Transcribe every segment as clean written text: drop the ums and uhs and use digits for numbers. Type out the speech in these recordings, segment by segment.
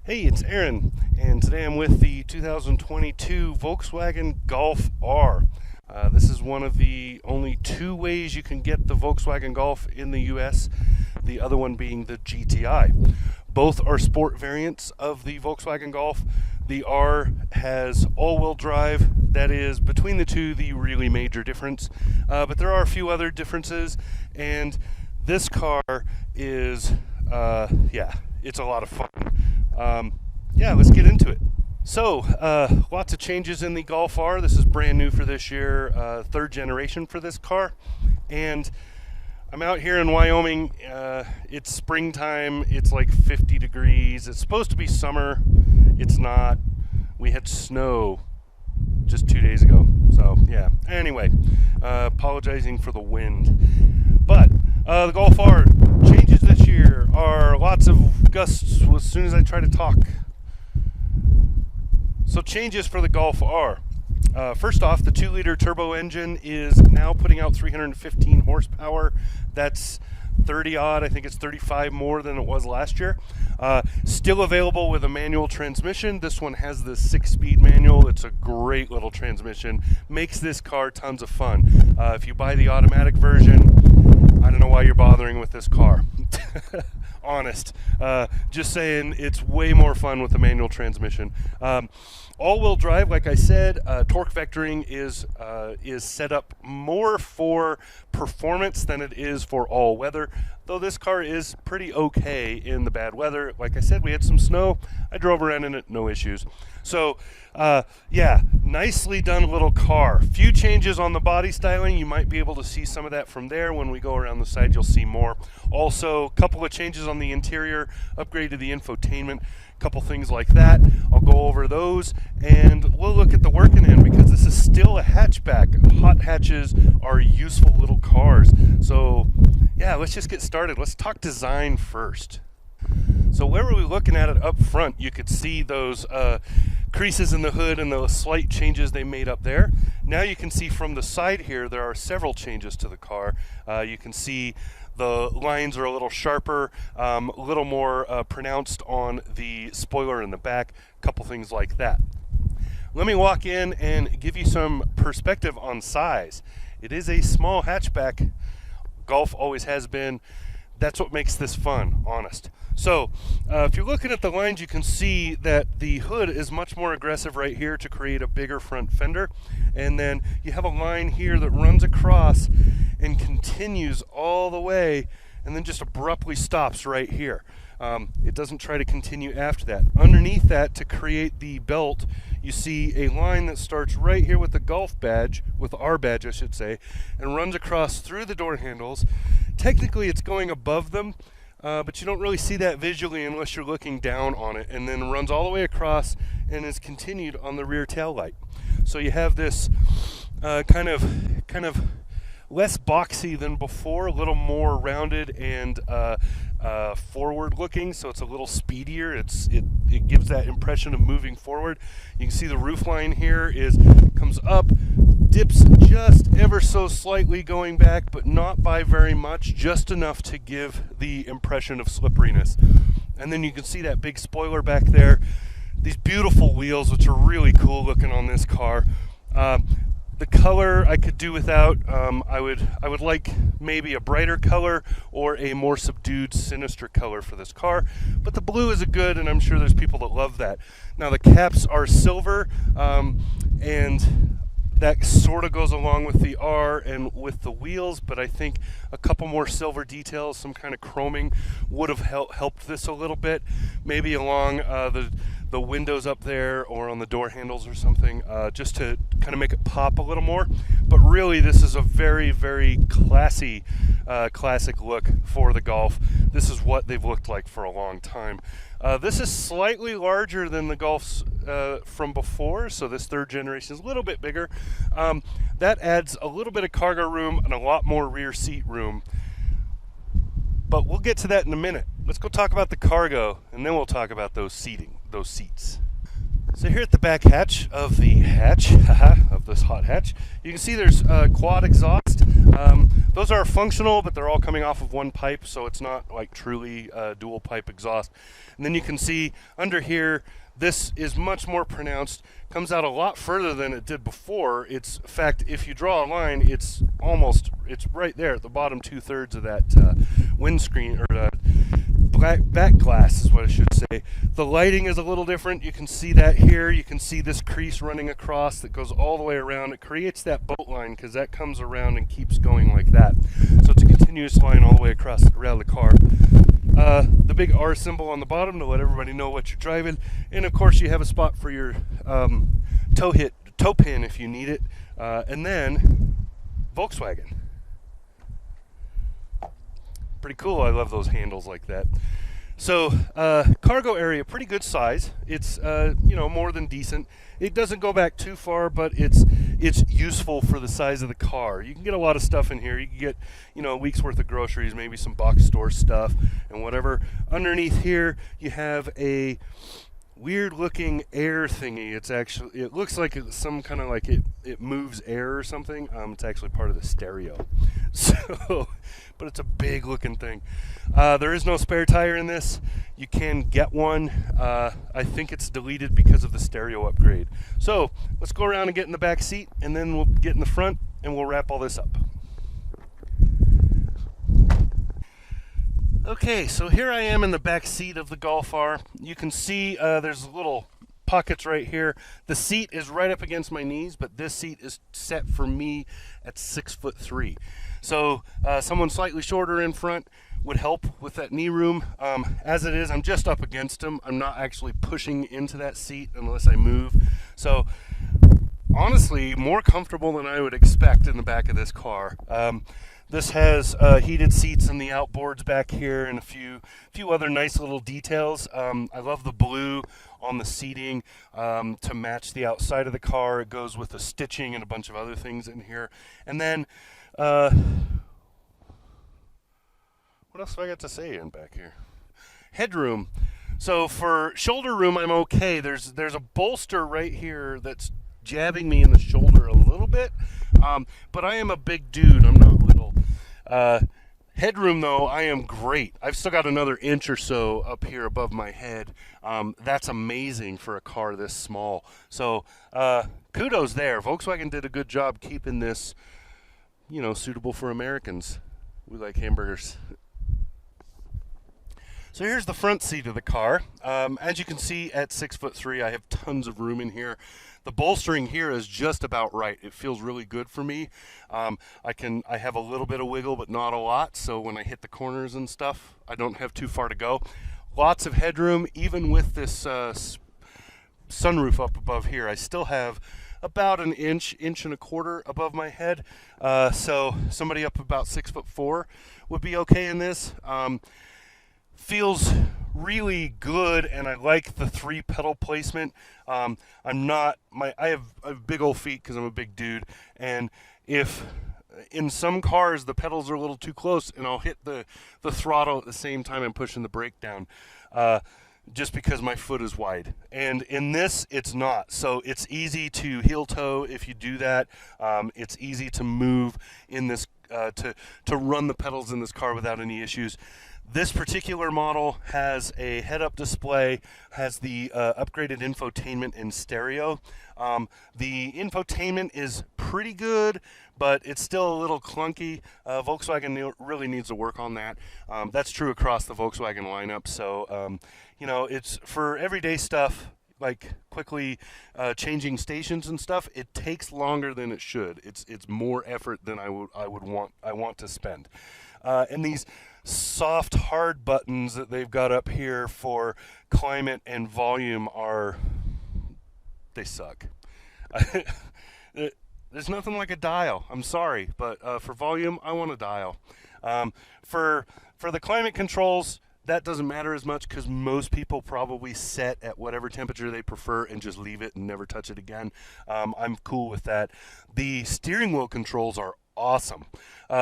Hey, it's Aaron, and today I'm with the 2022 Volkswagen Golf R. This is one of the only two ways you can get the Volkswagen Golf in the US, the other one being the GTI. Both are sport variants of the Volkswagen Golf. The R has all-wheel drive. That is, between the two, the really major difference. But there are a few other differences, and this car is, it's a lot of fun. Let's get into it. So, lots of changes in the Golf R. This is brand new for this year, third generation for this car. And I'm out here in Wyoming. It's springtime. It's like 50 degrees. It's supposed to be summer. It's not. We had snow just 2 days ago. So, yeah. Anyway, apologizing for the wind. But the Golf R changes this year are lots of gusts as soon as I try to talk. So changes for the Golf R. First off, the 2-liter turbo engine is now putting out 315 horsepower. That's 30 odd. I think it's 35 more than it was last year. Still available with a manual transmission. This one has the 6-speed manual. It's a great little transmission. Makes this car tons of fun. If you buy the automatic version, I don't know why you're bothering with this car. Honest. Just saying, it's way more fun with the manual transmission. All-wheel drive, like I said, torque vectoring is set up more for performance than it is for all-weather, though this car is pretty okay in the bad weather. Like I said, we had some snow. I drove around in it, no issues. So, nicely done little car. Few changes on the body styling. You might be able to see some of that from there. When we go around the side, you'll see more. Also, a couple of changes on the interior, upgraded the infotainment, couple things like that. I'll go over those, and we'll look at the working end because this is still a hatchback. Hot hatches are useful little cars. So, yeah, let's just get started. Let's talk design first. So where were we looking at it up front? You could see those creases in the hood and the slight changes they made up there. Now you can see from the side here there are several changes to the car. You can see the lines are a little sharper, a little more pronounced on the spoiler in the back, a couple things like that. Let me walk in and give you some perspective on size. It is a small hatchback. Golf always has been. That's what makes this fun, honest. So, if you're looking at the lines, you can see that the hood is much more aggressive right here to create a bigger front fender. And then you have a line here that runs across and continues all the way and then just abruptly stops right here. It doesn't try to continue after that. Underneath that, to create the belt, you see a line that starts right here with the Golf badge, with the R badge I should say, and runs across through the door handles. Technically it's going above them, but you don't really see that visually unless you're looking down on it, and then runs all the way across and is continued on the rear tail light. So you have this kind of less boxy than before, a little more rounded and forward looking, so it's a little speedier. It gives that impression of moving forward. You can see the roof line here comes up, dips just ever so slightly going back, but not by very much, just enough to give the impression of slipperiness. And then you can see that big spoiler back there. These beautiful wheels, which are really cool looking on this car. The color I could do without. I would like maybe a brighter color or a more subdued, sinister color for this car. But the blue is a good, and I'm sure there's people that love that. Now the caps are silver, and that sort of goes along with the R and with the wheels, but I think a couple more silver details, some kind of chroming, would have helped this a little bit. Maybe along the windows up there or on the door handles or something, just to kind of make it pop a little more. But really, this is a very, very classy, classic look for the Golf. This is what they've looked like for a long time. This is slightly larger than the Golfs from before, so this third generation is a little bit bigger. That adds a little bit of cargo room and a lot more rear seat room. But we'll get to that in a minute. Let's go talk about the cargo, and then we'll talk about those seats. So here at the back hatch of the hatch, of this hot hatch, you can see there's quad exhaust. Those are functional, but they're all coming off of one pipe, so it's not like truly dual pipe exhaust. And then you can see under here, this is much more pronounced, comes out a lot further than it did before. It's, in fact, if you draw a line, it's right there at the bottom 2/3 of that windscreen, or back glass is what I should say. The lighting is a little different. You can see that here. You can see this crease running across that goes all the way around. It creates that boat line because that comes around and keeps going like that. So it's a continuous line all the way across around the car. The big R symbol on the bottom to let everybody know what you're driving. And of course you have a spot for your toe pin if you need it. And then Volkswagen. Pretty cool. I love those handles like that. So cargo area, pretty good size. It's more than decent. It doesn't go back too far, but it's useful for the size of the car. You can get a lot of stuff in here. You can get a week's worth of groceries, maybe some box store stuff and whatever. Underneath here you have a weird looking air thingy. It looks like it's some kind of like it moves air or something. It's actually part of the stereo. So, but it's a big looking thing. There is no spare tire in this. You can get one. I think it's deleted because of the stereo upgrade. So let's go around and get in the back seat, and then we'll get in the front and we'll wrap all this up. Okay, so here I am in the back seat of the Golf R. You can see there's little pockets right here. The seat is right up against my knees, but this seat is set for me at 6'3". So someone slightly shorter in front would help with that knee room. As it is, I'm just up against him. I'm not actually pushing into that seat unless I move. So honestly, more comfortable than I would expect in the back of this car. This has heated seats in the outboards back here and a few other nice little details. I love the blue on the seating to match the outside of the car. It goes with the stitching and a bunch of other things in here. And then, what else do I got to say in back here? Headroom. So for shoulder room, I'm okay. There's a bolster right here that's jabbing me in the shoulder a little bit, but I am a big dude. I'm not little. Headroom, though, I am great. I've still got another inch or so up here above my head. That's amazing for a car this small. So kudos there. Volkswagen did a good job keeping this, suitable for Americans. We like hamburgers. So here's the front seat of the car. As you can see, at 6'3", I have tons of room in here. The bolstering here is just about right. It feels really good for me. I have a little bit of wiggle, but not a lot. So when I hit the corners and stuff, I don't have too far to go. Lots of headroom, even with this sunroof up above here. I still have about an inch and a quarter above my head. So somebody up about 6'4" would be okay in this. Feels really good, and I like the 3 pedal placement. I have big old feet because I'm a big dude, and if in some cars the pedals are a little too close, and I'll hit the throttle at the same time I'm pushing the brake down, just because my foot is wide. And in this, it's not. So it's easy to heel toe if you do that. It's easy to move in this, to run the pedals in this car without any issues. This particular model has a head-up display, has the upgraded infotainment in stereo. The infotainment is pretty good, but it's still a little clunky. Volkswagen really needs to work on that. That's true across the Volkswagen lineup. So, it's for everyday stuff, like quickly changing stations and stuff. It takes longer than it should. It's more effort than I want to spend. And these soft hard buttons that they've got up here for climate and volume they suck. There's nothing like a dial. I'm sorry, but for volume, I want a dial. For the climate controls, that doesn't matter as much because most people probably set at whatever temperature they prefer and just leave it and never touch it again. I'm cool with that. The steering wheel controls are awesome.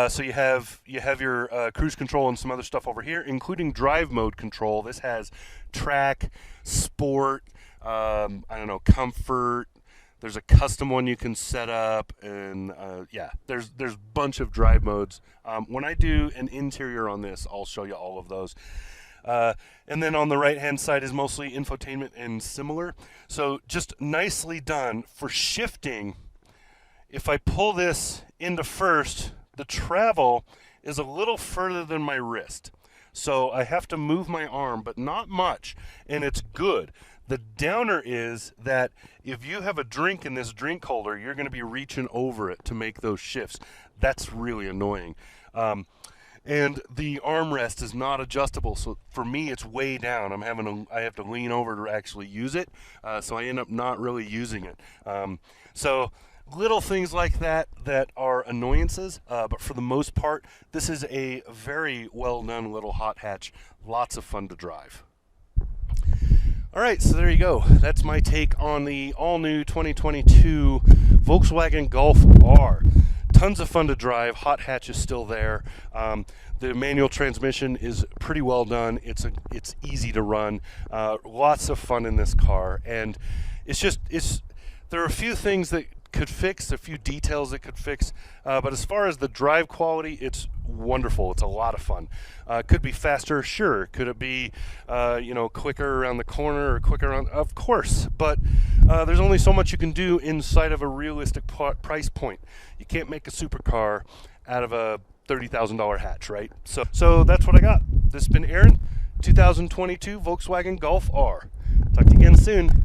So you have your cruise control and some other stuff over here, including drive mode control. This has track, sport, I don't know, comfort. There's a custom one you can set up, and yeah, there's a bunch of drive modes. When I do an interior on this, I'll show you all of those. And then on the right hand side is mostly infotainment and similar. So just nicely done for shifting. If I pull this into first, the travel is a little further than my wrist. So I have to move my arm, but not much, and it's good. The downer is that if you have a drink in this drink holder, you're going to be reaching over it to make those shifts. That's really annoying. And the armrest is not adjustable, so for me it's way down. I have to lean over to actually use it, so I end up not really using it. So little things like that are annoyances, but for the most part, this is a very well done little hot hatch. Lots of fun to drive. All right, so there you go. That's my take on the all-new 2022 Volkswagen Golf R. Tons of fun to drive. Hot hatch is still there. The manual transmission is pretty well done. It's easy to run. Lots of fun in this car, and there are a few things that could fix, a few details that could fix, but as far as the drive quality, it's wonderful. It's a lot of fun. Could be faster, sure. Could it be quicker around the corner or quicker around? Of course, but there's only so much you can do inside of a realistic price point. You can't make a supercar out of a $30,000 hatch, right? So that's what I got. This has been Aaron, 2022 Volkswagen Golf R. Talk to you again soon.